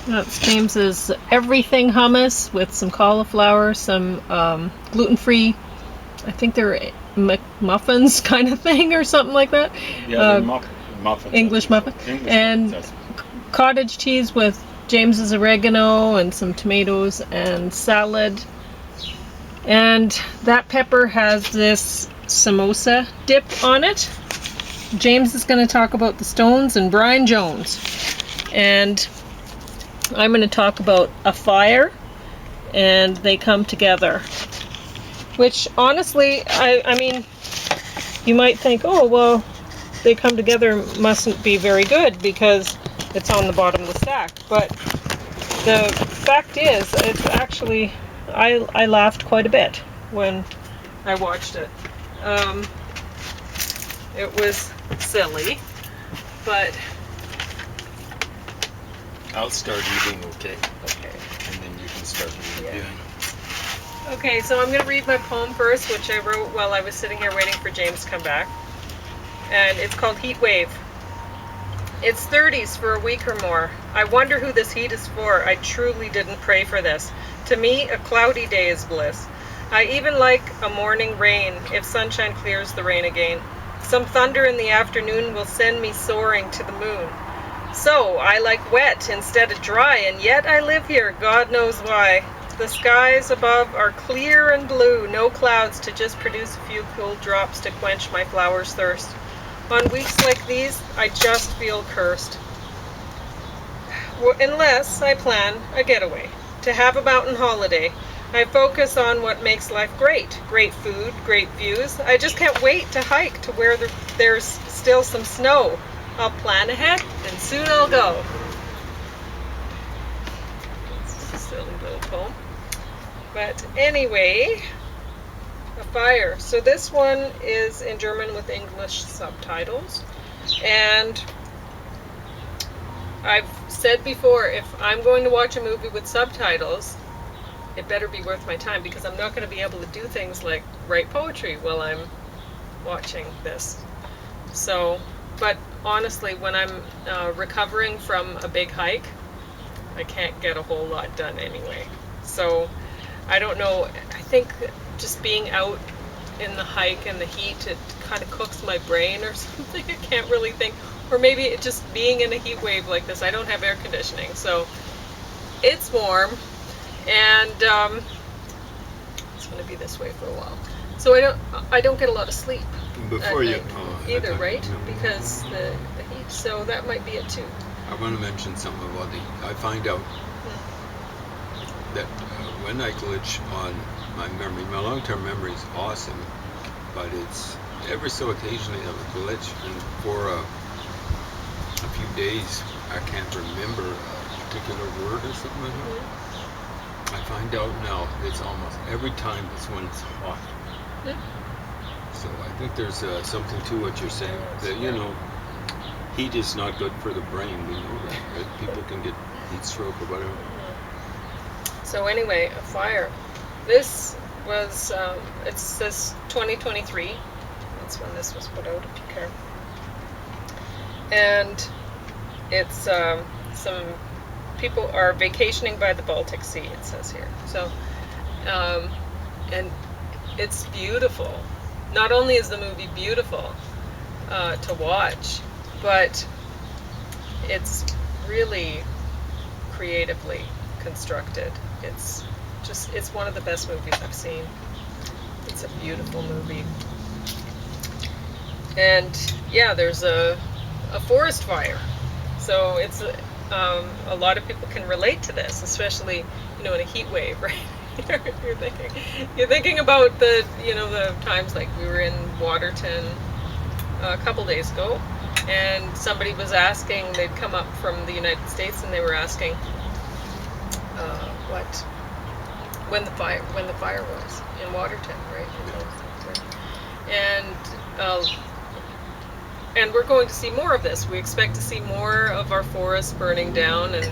That's James's everything hummus with some cauliflower, some gluten-free, I think they're muffins kind of thing or something like that. Yeah, muffins. English muffin. And cottage cheese with James's oregano and some tomatoes and salad. And that pepper has this samosa dip on it. James is going to talk about the Stones and Brian Jones. And I'm going to talk about Afire and They Come Together. Which, honestly, I mean, you might think, oh, well, They Come Together mustn't be very good because it's on the bottom of the stack. But the fact is, it's actually, I laughed quite a bit when I watched it. It was silly, but... I'll start eating, okay? Okay. And then you can start reviewing. Yeah. Okay, so I'm going to read my poem first, which I wrote while I was sitting here waiting for James to come back. And it's called Heatwave. It's 30s for a week or more. I wonder who this heat is for. I truly didn't pray for this. To me, a cloudy day is bliss. I even like a morning rain if sunshine clears the rain again. Some thunder in the afternoon will send me soaring to the moon. So, I like wet instead of dry, and yet I live here, God knows why. The skies above are clear and blue, no clouds to just produce a few cool drops to quench my flower's thirst. On weeks like these, I just feel cursed. Unless I plan a getaway, to have a mountain holiday. I focus on what makes life great. Great food, great views. I just can't wait to hike to where there's still some snow. I'll plan ahead, and soon I'll go. It's a silly little poem. But anyway, Afire. So this one is in German with English subtitles. And I've said before, if I'm going to watch a movie with subtitles, it better be worth my time, because I'm not going to be able to do things like write poetry while I'm watching this. So, but honestly, when I'm recovering from a big hike, I can't get a whole lot done anyway. So, I don't know, I think just being out in the hike and the heat, it kind of cooks my brain or something. I can't really think. Or maybe it just being in a heat wave like this. I don't have air conditioning, so it's warm. And it's going to be this way for a while. So I don't get a lot of sleep before you either, right? Because the heat. So that might be it too. I want to mention something about the. I find out that when I glitch on my memory, my long-term memory is awesome, but it's ever so occasionally I have a glitch, and for a few days I can't remember a particular word or something like that. I find out now it's almost every time it's when it's hot. So I think there's something to what you're saying, that, you know, heat is not good for the brain. We know that, right? People can get heat stroke or whatever. So anyway, Afire. This was, it says 2023. That's when this was put out, if you care. And it's some people are vacationing by the Baltic Sea, it says here. So, and it's beautiful. Not only is the movie beautiful to watch, but it's really creatively constructed. It's one of the best movies I've seen. It's a beautiful movie. And yeah, there's a forest fire. So it's a lot of people can relate to this, especially, you know, in a heat wave, right? You're thinking about the times like we were in Waterton a couple days ago, and somebody was asking, they'd come up from the United States and they were asking when the fire was in Waterton, right? And we're going to see more of this. We expect to see more of our forests burning down, and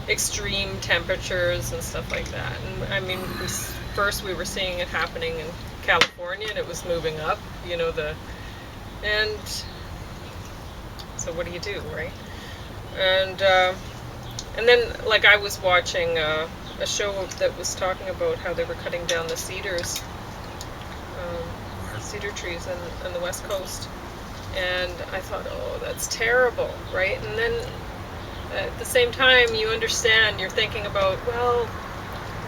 extreme temperatures and stuff like that. And I mean, first we were seeing it happening in California, and it was moving up. And so what do you do, right? And then, like, I was watching a show that was talking about how they were cutting down the cedars, cedar trees on the west coast, and I thought, oh, that's terrible, right? And then at the same time, you understand, you're thinking about, well,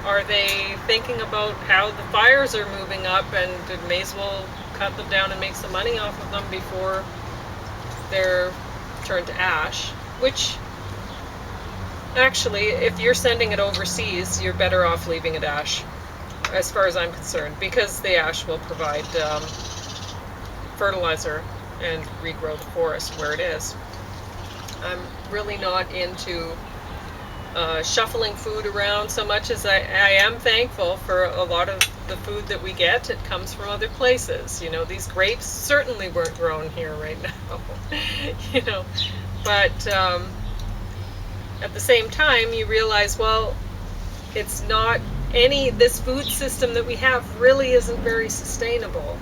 are they thinking about how the fires are moving up, and it may as well cut them down and make some money off of them before they're turned to ash? Which, actually, if you're sending it overseas, you're better off leaving it ash, as far as I'm concerned, because the ash will provide fertilizer and regrow the forest where it is. I'm really not into shuffling food around so much as I am thankful for a lot of the food that we get. It comes from other places. You know, these grapes certainly weren't grown here right now. You know, but at the same time, you realize, well, it's not this food system that we have really isn't very sustainable,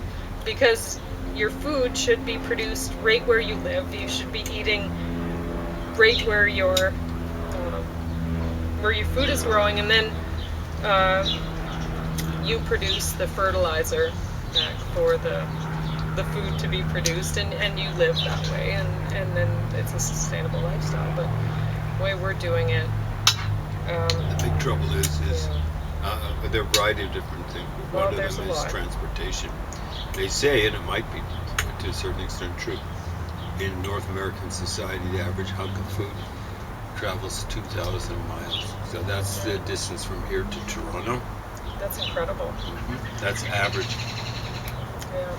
because your food should be produced right where you live. You should be eating right where your food is growing, and then you produce the fertilizer back for the food to be produced, and you live that way, and then it's a sustainable lifestyle. But the way we're doing it, the big trouble is there are a variety of different things. Well, One of there's them a is lot. transportation. They say, and it might be to a certain extent true, in North American society, the average hunk of food travels 2,000 miles. So that's the distance from here to Toronto. that's incredible. Mm-hmm. That's average. Yeah.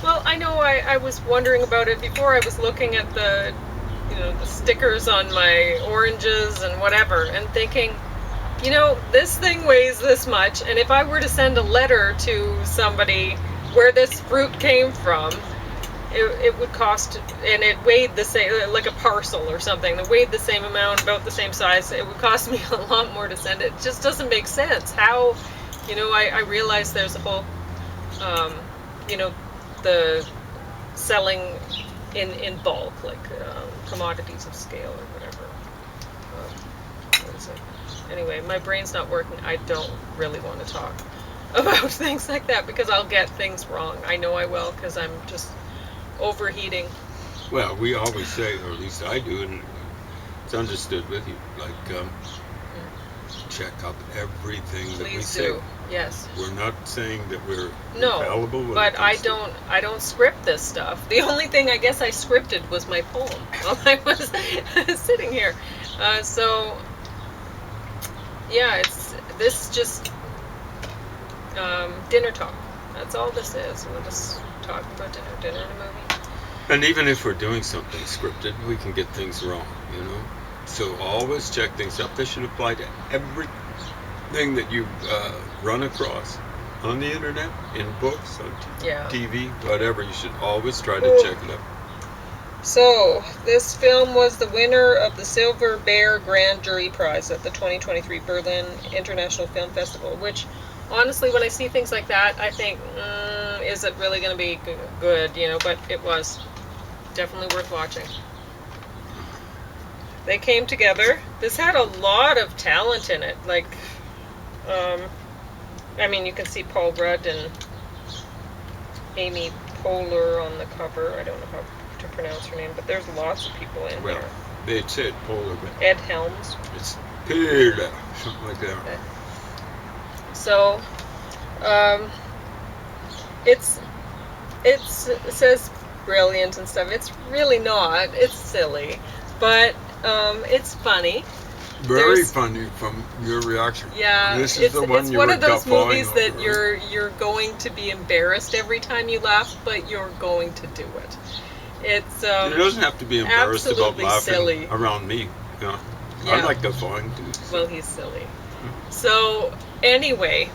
Well, I know I was wondering about it before. I was looking at the stickers on my oranges and whatever, and thinking, this thing weighs this much, and if I were to send a letter to somebody where this fruit came from, it would cost, and it weighed the same, like a parcel or something, that weighed the same amount, about the same size, it would cost me a lot more to send it. It just doesn't make sense. How, I realize there's a whole, the selling in bulk, like commodities of scale or whatever. What is it? Anyway, my brain's not working. I don't really want to talk about things like that because I'll get things wrong. I know I will, because I'm just overheating. Well, we always say, or at least I do, and it's understood with you, like check up everything that we Please say. do. Yes. We're not saying that we're No, infallible. when it but I comes don't don't script this stuff. The only thing I guess I scripted was my poem while I was sitting here. So yeah, it's just dinner talk. That's all this is. We'll just talk about dinner and a movie. And even if we're doing something scripted, we can get things wrong, So always check things up. They should apply to everything that you run across on the internet, in books, on TV, whatever. You should always try to check it up. So, this film was the winner of the Silver Bear Grand Jury Prize at the 2023 Berlin International Film Festival, which, honestly, when I see things like that, I think, is it really going to be good, but it was definitely worth watching. They came together. This had a lot of talent in it, like, you can see Paul Rudd and Amy Poehler on the cover. I don't know how to pronounce her name, but there's lots of people in here. They said Poehler, but Ed Helms. it's Peter, something like that. Okay. So, it says brilliant and stuff. It's really not. It's silly, but it's funny. Very funny from your reaction. Yeah, this is it's one of those movies that you're going to be embarrassed every time you laugh, but you're going to do it. It's it doesn't have to be embarrassed about laughing silly. Around me. Yeah. I like guffawing too. So. Well, he's silly. So anyway,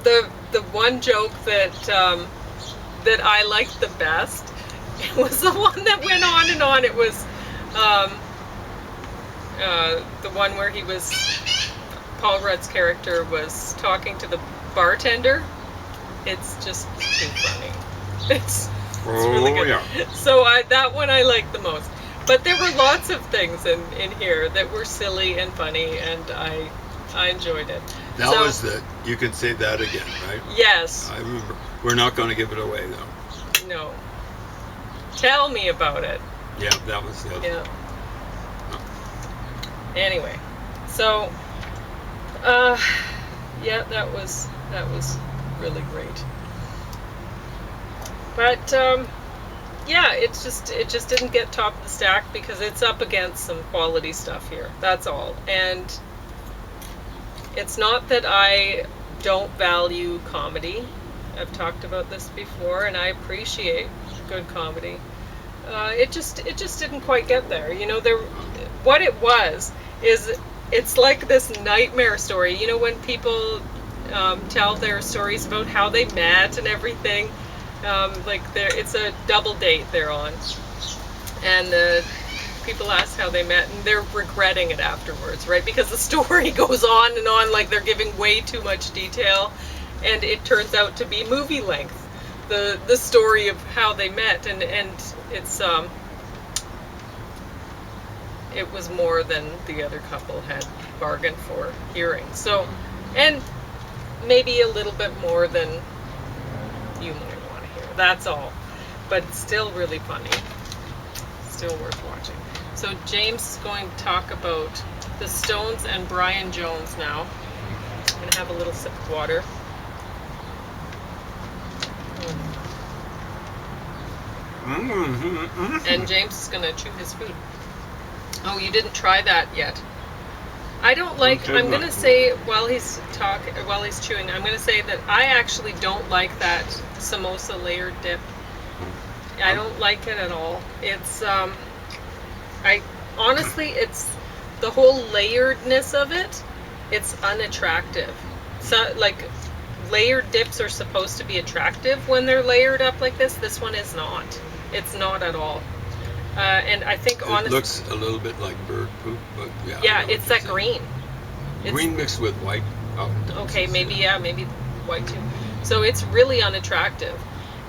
the one joke that I liked the best was the one that went on and on. It was the one where Paul Rudd's character was talking to the bartender. It's just too funny. It's really good. Yeah. So that one I like the most. But But there were lots of things in here that were silly and funny, and I enjoyed it. That was the. You can say that again, right? Yes. I remember. We're not going to give it away though. No. Tell me about it. Yeah, that was the other. Yeah. Anyway, so yeah, that was really great. But yeah, it just didn't get top of the stack because it's up against some quality stuff here. That's all. And it's not that I don't value comedy. I've talked about this before, and I appreciate good comedy. It just didn't quite get there. You know, what it was is it's like this nightmare story. You know, when people tell their stories about how they met and everything, like it's a double date they're on, and the people ask how they met, and they're regretting it afterwards, right? Because the story goes on and on, like they're giving way too much detail, and it turns out to be movie length. The story of how they met, and it's it was more than the other couple had bargained for hearing. So, and maybe a little bit more than you might want to hear. That's all. But it's still really funny. Still worth watching. So James is going to talk about the Stones and Brian Jones now. I'm going to have a little sip of water. And James is going to chew his food. Oh, you didn't try that yet. I don't like, I'm going to say while he's chewing, I'm going to say that I actually don't like that samosa layered dip. I don't like it at all. It's, honestly, it's the whole layeredness of it, it's unattractive. So, like, layered dips are supposed to be attractive when they're layered up like this. This one is not. It's not at all. And I think honestly, it looks a little bit like bird poop, but yeah. Yeah, it's that green. Green mixed with white. Okay, maybe white too. So it's really unattractive,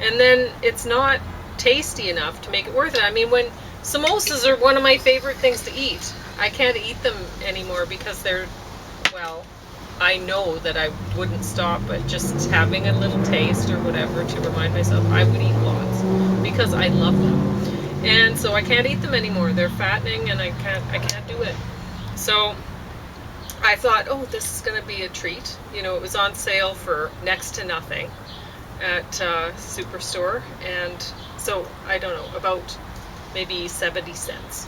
and then it's not tasty enough to make it worth it. I mean, when samosas are one of my favorite things to eat, I can't eat them anymore because they're, well, I know that I wouldn't stop, but just having a little taste or whatever to remind myself, I would eat lots because I love them. And so I can't eat them anymore. They're fattening, and I can't do it. So I thought, oh, this is going to be a treat. You know, it was on sale for next to nothing at Superstore, and so I don't know, about maybe 70 cents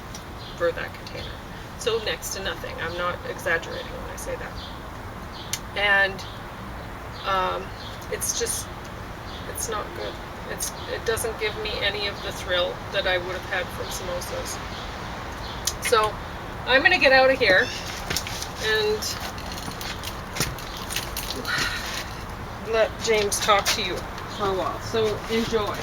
for that container. So next to nothing. I'm not exaggerating when I say that. And it's not good. It doesn't give me any of the thrill that I would have had from samosas. So I'm gonna get out of here and let James talk to you for a while. So enjoy.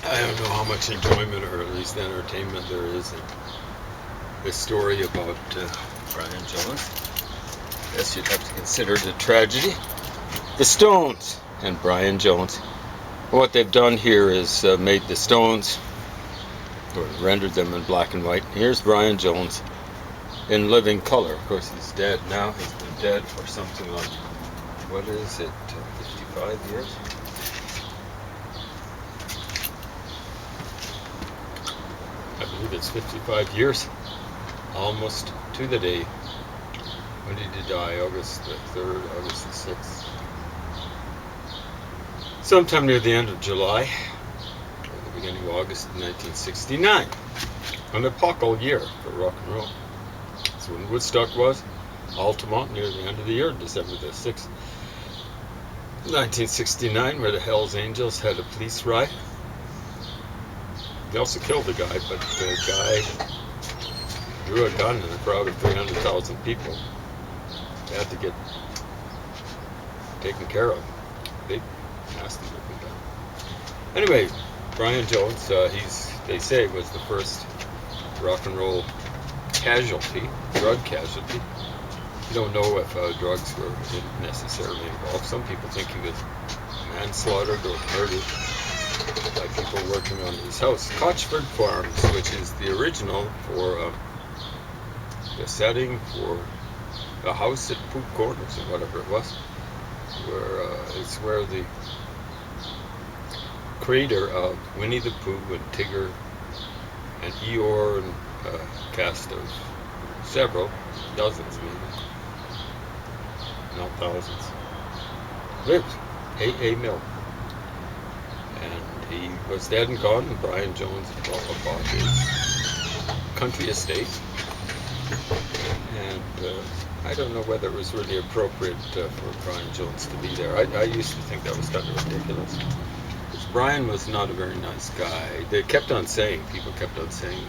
I don't know how much enjoyment or at least entertainment there is in this story about Brian Jones. Yes, you'd have to consider it a tragedy. The Stones and Brian Jones. What they've done here is made the Stones, or rendered them in black and white. Here's Brian Jones in living color. Of course, he's dead now. He's been dead for something like, what is it, 55 years? I believe it's 55 years, almost to the day. When did he die? August the 3rd, August the 6th. Sometime near the end of July, or the beginning of August of 1969. An epochal year for rock and roll. So when Woodstock was, Altamont near the end of the year, December the 6th, 1969, where the Hells Angels had a police riot. They also killed a guy, but the guy drew a gun in a crowd of 300,000 people. They had to get taken care of. Big, nasty looking guy. Anyway, Brian Jones, they say was the first rock and roll casualty, drug casualty. You don't know if drugs were necessarily involved. Some people think he was manslaughtered or murdered by people working on his house. Cotchford Farms, which is the original for the setting for the house at Poop Corners or whatever it was, where it's where the creator of Winnie the Pooh and Tigger and Eeyore and cast of several, dozens maybe, not thousands, lived. A. Mill. And he was dead and gone, and Brian Jones bought his country estate. And I don't know whether it was really appropriate for Brian Jones to be there. I used to think that was kind of ridiculous. Because Brian was not a very nice guy. People kept on saying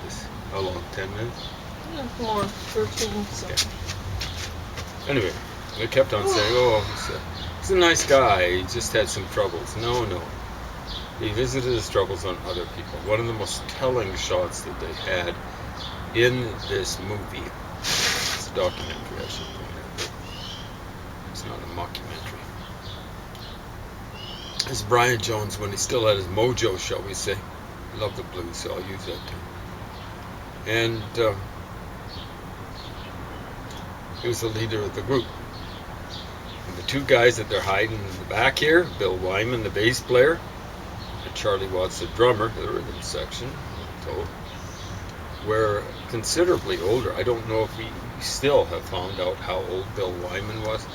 this. How long, 10 minutes? Yeah, more, 13. So. Okay. Anyway, they kept on saying, oh, he's a nice guy, he just had some troubles. No. He visited his troubles on other people. One of the most telling shots that they had in this movie, it's a documentary, I should point out, but it's not a mockumentary, is Brian Jones when he still had his mojo, shall we say. I love the blues, so I'll use that too. And he was the leader of the group. And the two guys that they're hiding in the back here, Bill Wyman, the bass player, and Charlie Watts, the drummer, the rhythm section, I'm told, were considerably older. I don't know if we still have found out how old Bill Wyman was.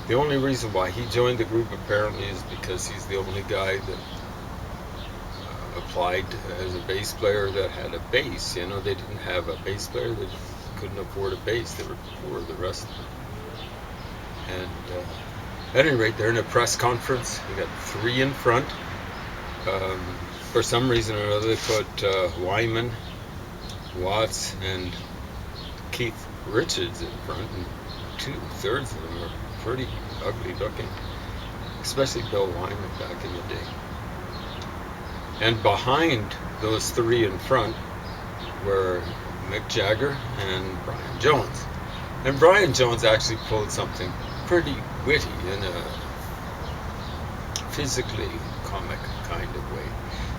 The only reason why he joined the group apparently is because he's the only guy that applied as a bass player that had a bass. You know, they didn't have a bass player, they couldn't afford a bass, they were poor, the rest of them. And at any rate, they're in a press conference. We got three in front. For some reason or another, they put Wyman, Watts, and Keith Richards in front, and 2/3 of them are pretty ugly looking, especially Bill Wyman back in the day. And behind those three in front were Mick Jagger and Brian Jones. And Brian Jones actually pulled something pretty witty in a physically comic kind of way.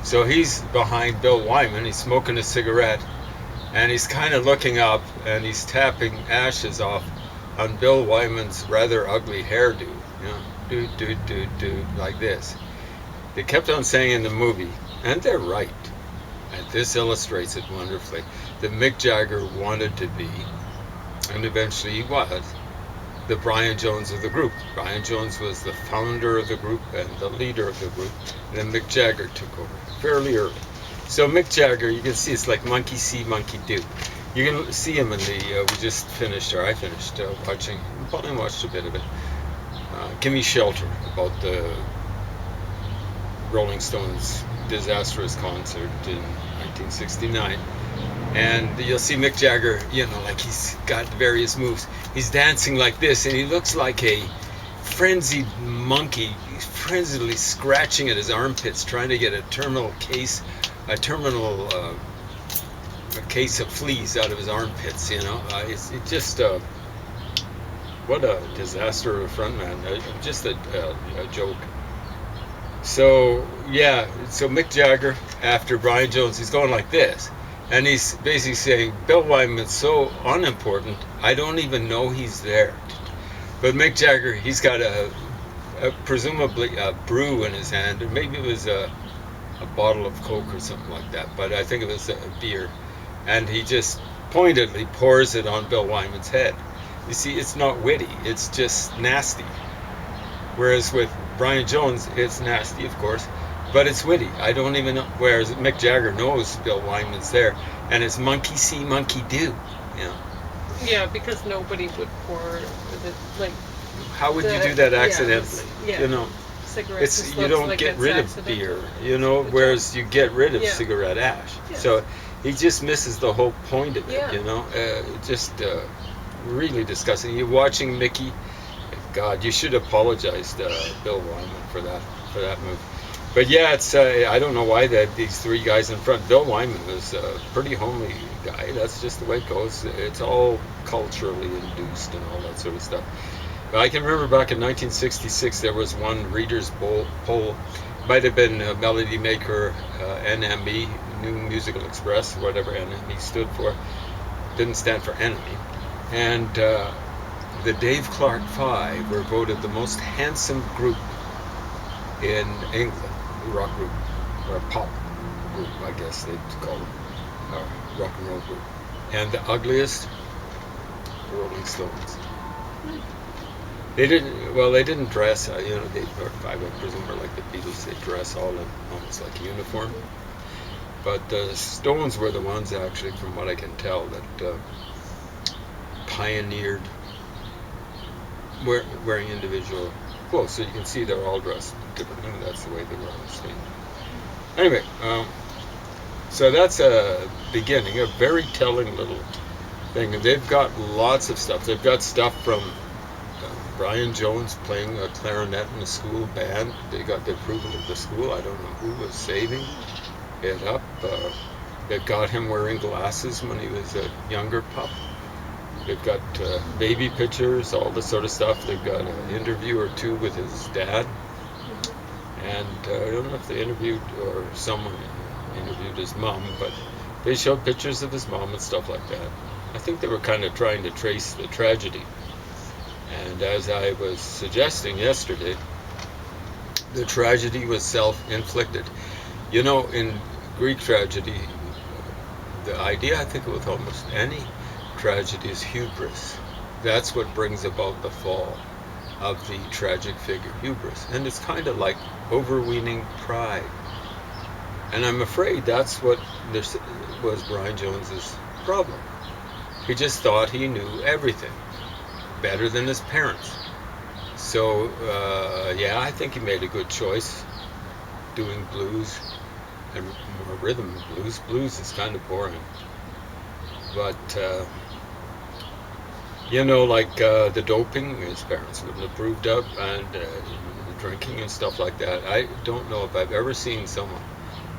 So he's behind Bill Wyman, he's smoking a cigarette, and he's kind of looking up, and he's tapping ashes off on Bill Wyman's rather ugly hairdo, you know, like this. They kept on saying in the movie, and they're right, and this illustrates it wonderfully, that Mick Jagger wanted to be, and eventually he was, the Brian Jones of the group. Brian Jones was the founder of the group and the leader of the group, and then Mick Jagger took over fairly early. So Mick Jagger, you can see it's like monkey see, monkey do. You can see him in the, I finished watching, Pauline watched a bit of it, Gimme Shelter, about the Rolling Stones' disastrous concert in 1969. And you'll see Mick Jagger, you know, like he's got various moves. He's dancing like this, and he looks like a frenzied monkey, frenziedly scratching at his armpits, trying to get a case of fleas out of his armpits, you know. It's just, what a disaster of a frontman, just a joke. So, yeah, so Mick Jagger, after Brian Jones, he's going like this. And he's basically saying, Bill Wyman's so unimportant, I don't even know he's there. But Mick Jagger, he's got presumably a brew in his hand, or maybe it was a bottle of Coke or something like that, but I think it was a beer. And he just pointedly pours it on Bill Wyman's head. You see, it's not witty, it's just nasty. Whereas with Brian Jones, it's nasty, of course, but it's witty. I don't even know. Whereas Mick Jagger knows Bill Wyman's there, and it's monkey see, monkey do. You know. Yeah, because nobody would pour the, like. How would you do that accidentally? Yeah. You know. Cigarettes. You don't get rid of beer. You know, whereas you get rid of cigarette ash. Yeah. So he just misses the whole point of it. Yeah. You know, really disgusting. You're watching Mickey. God, you should apologize to Bill Wyman for that move. But yeah, it's I don't know why these three guys in front. Bill Wyman was a pretty homely guy. That's just the way it goes. It's all culturally induced and all that sort of stuff. I can remember back in 1966 there was one readers' poll. Might have been Melody Maker, NME, New Musical Express, whatever NME stood for. Didn't stand for enemy. And the Dave Clark Five were voted the most handsome group in England, rock group, or pop group, I guess they'd call them, or rock and roll group. And the ugliest, Rolling Stones. They didn't dress, I would presume are like the Beatles, they dress all in almost like a uniform. But the Stones were the ones, actually, from what I can tell, that pioneered wearing individual clothes. So you can see they're all dressed differently, and that's the way they were on the stage. Anyway, so that's a beginning, a very telling little thing. And they've got lots of stuff. They've got stuff from Brian Jones playing a clarinet in a school band. They got the approval of the school. I don't know who was saving it up. They've got him wearing glasses when he was a younger pup. They've got baby pictures, all this sort of stuff. They've got an interview or two with his dad. And I don't know if they interviewed or someone interviewed his mom, but they showed pictures of his mom and stuff like that. I think they were kind of trying to trace the tragedy. And as I was suggesting yesterday, the tragedy was self-inflicted. You know, in Greek tragedy, the idea, I think, with almost any tragedy is hubris. That's what brings about the fall of the tragic figure, hubris. And it's kind of like overweening pride. And I'm afraid that's what was Brian Jones's problem. He just thought he knew everything better than his parents. So, yeah, I think he made a good choice doing blues and more rhythm blues. Blues is kind of boring. But, like the doping, his parents wouldn't have approved of, and the drinking and stuff like that. I don't know if I've ever seen someone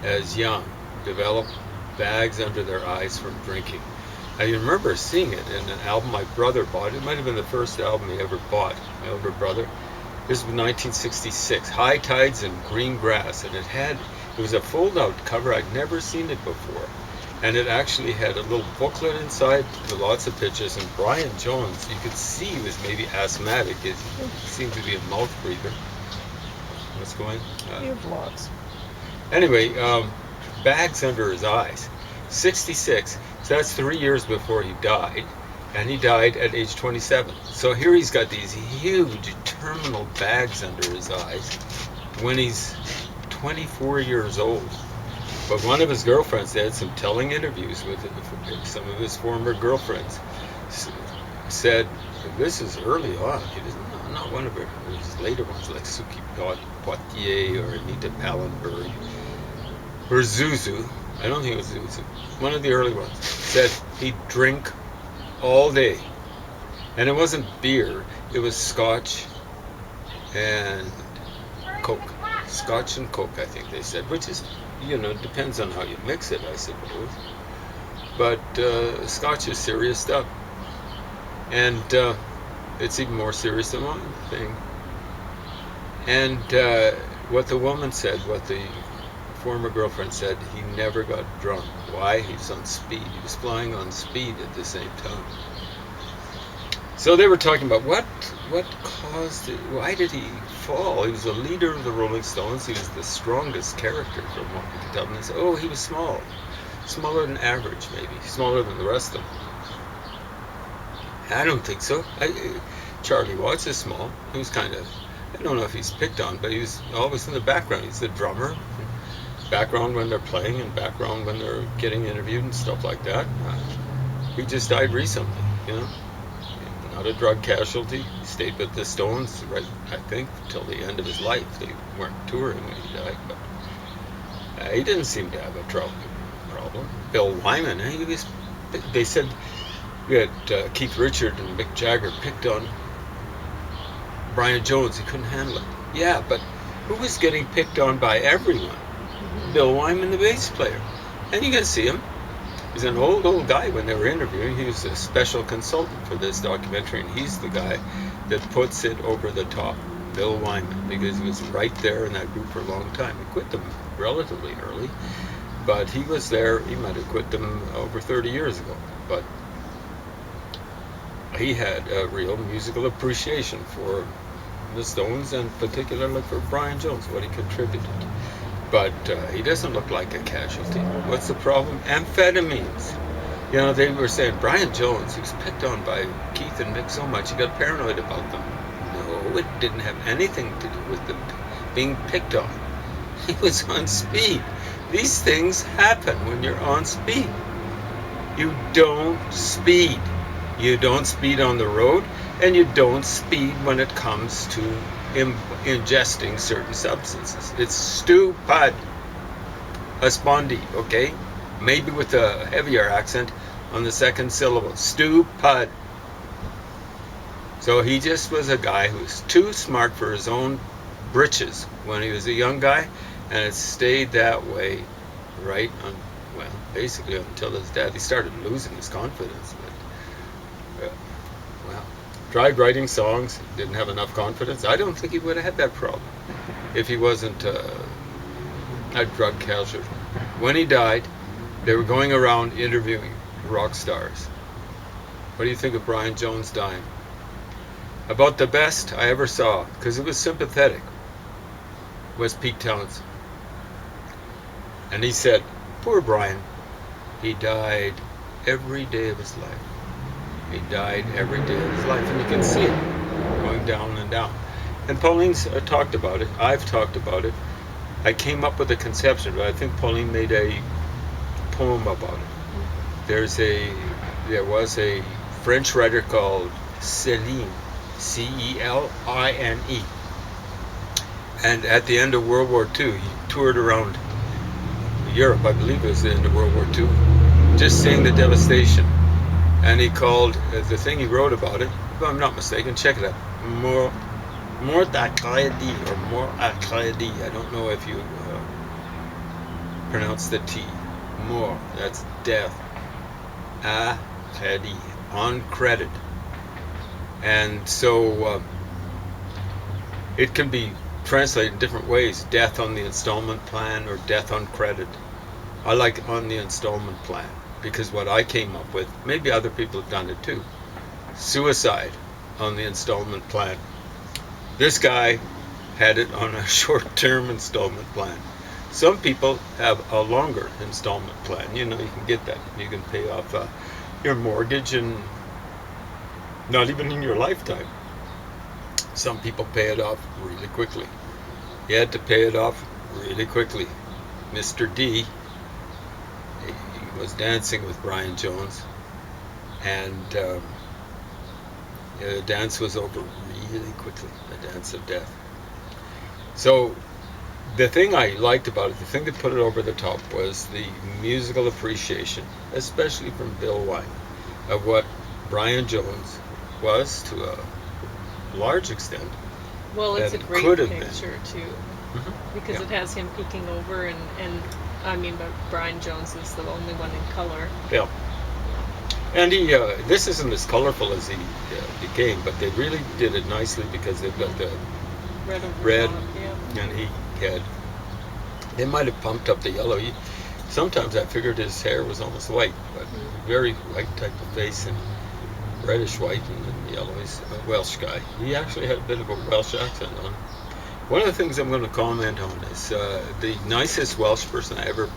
as young develop bags under their eyes from drinking. I remember seeing it in an album my brother bought. It might have been the first album he ever bought, my older brother. This was 1966, High Tides and Green Grass, and it was a fold-out cover. I'd never seen it before. And it actually had a little booklet inside with lots of pictures. And Brian Jones, you could see he was maybe asthmatic. He seemed to be a mouth breather. What's going on? You have lots. Anyway, bags under his eyes. 66. So that's 3 years before he died. And he died at age 27. So here he's got these huge terminal bags under his eyes when he's 24 years old. But one of his girlfriends, they had some telling interviews with some of his former girlfriends, said, this is early on. He doesn't, not one of his later ones, like Suki Poitier or Anita Pallenberg or Zuzu. I don't think it was Zuzu. One of the early ones said he'd drink all day. And it wasn't beer, it was scotch and Coke. Scotch and Coke, I think they said, which is, depends on how you mix it, I suppose. But scotch is serious stuff. And it's even more serious than one thing. And what the woman said, what the former girlfriend said, he never got drunk. Why? He was on speed. He was flying on speed at the same time. So they were talking about what caused it. Why did he fall? He was the leader of the Rolling Stones. He was the strongest character from what we could tell. And they said, oh, he was small. Smaller than average, maybe. Smaller than the rest of them. I don't think so. Charlie Watts is small. He was kind of, I don't know if he's picked on, but he was always in the background. He's the drummer. Background when they're playing and background when they're getting interviewed and stuff like that. He just died recently, Not a drug casualty. He stayed with the Stones, right, I think, till the end of his life. They weren't touring when he died, but he didn't seem to have a problem. Bill Wyman, they said we had Keith Richards and Mick Jagger picked on Brian Jones. He couldn't handle it. Yeah, but who was getting picked on by everyone? Bill Wyman, the bass player. And you can see him. He's an old guy when they were interviewing. He was a special consultant for this documentary, and he's the guy that puts it over the top. Bill Wyman, because he was right there in that group for a long time. He quit them relatively early, but he was there. He might have quit them over 30 years ago, but he had a real musical appreciation for the Stones, and particularly for Brian Jones, what he contributed. But he doesn't look like a casualty. What's the problem? Amphetamines. You know, they were saying Brian Jones, he was picked on by Keith and Mick so much, he got paranoid about them. No, it didn't have anything to do with them being picked on. He was on speed. These things happen when you're on speed. You don't speed. You don't speed on the road, and you don't speed when it comes to ingesting certain substances. It's stupid. A spondy, okay? Maybe with a heavier accent on the second syllable. Stupid. So he just was a guy who was too smart for his own britches when he was a young guy, and it stayed that way right on, well, basically until his dad. He started losing his confidence. But, well, tried writing songs, didn't have enough confidence. I don't think he would have had that problem if he wasn't a drug casualty. When he died, they were going around interviewing rock stars. What do you think of Brian Jones dying? About the best I ever saw, because it was sympathetic, was Pete Townsend. And he said, poor Brian, he died every day of his life. He died every day of his life, and you can see it going down and down. And Pauline's talked about it. I've talked about it. I came up with a conception, but I think Pauline made a poem about it. There was a French writer called Celine, Celine, and at the end of World War II, he toured around Europe. I believe it was the end of World War II, just seeing the devastation. And he called the thing he wrote about it, if I'm not mistaken, check it out, Mort à crédit, or Mort à crédit. I don't know if you pronounce the T. Mort, that's death. À crédit, on credit. And so it can be translated in different ways. Death on the installment plan, or death on credit. I like on the installment plan, because what I came up with, maybe other people have done it too, suicide on the installment plan. This guy had it on a short-term installment plan. Some people have a longer installment plan. You know, you can get that. You can pay off your mortgage, and not even in your lifetime. Some people pay it off really quickly. He had to pay it off really quickly. Mr. D, he was dancing with Brian Jones, and the dance was over really quickly, the dance of death. So the thing I liked about it, the thing that put it over the top, was the musical appreciation, especially from Bill Wyman, of what Brian Jones was to a large extent. Well, it's a great could have picture too, because Yeah. it has him peeking over, and I mean, but Brian Jones is the only one in color. Yeah. And he, this isn't as colorful as he became, but they really did it nicely, because they've got the Red over red, top, yeah. and he had, they might have pumped up the yellow. Sometimes I figured his hair was almost white, but very white type of face, and reddish white, and then yellow. He's a Welsh guy. He actually had a bit of a Welsh accent on him. One of the things I'm going to comment on is the nicest Welsh person I ever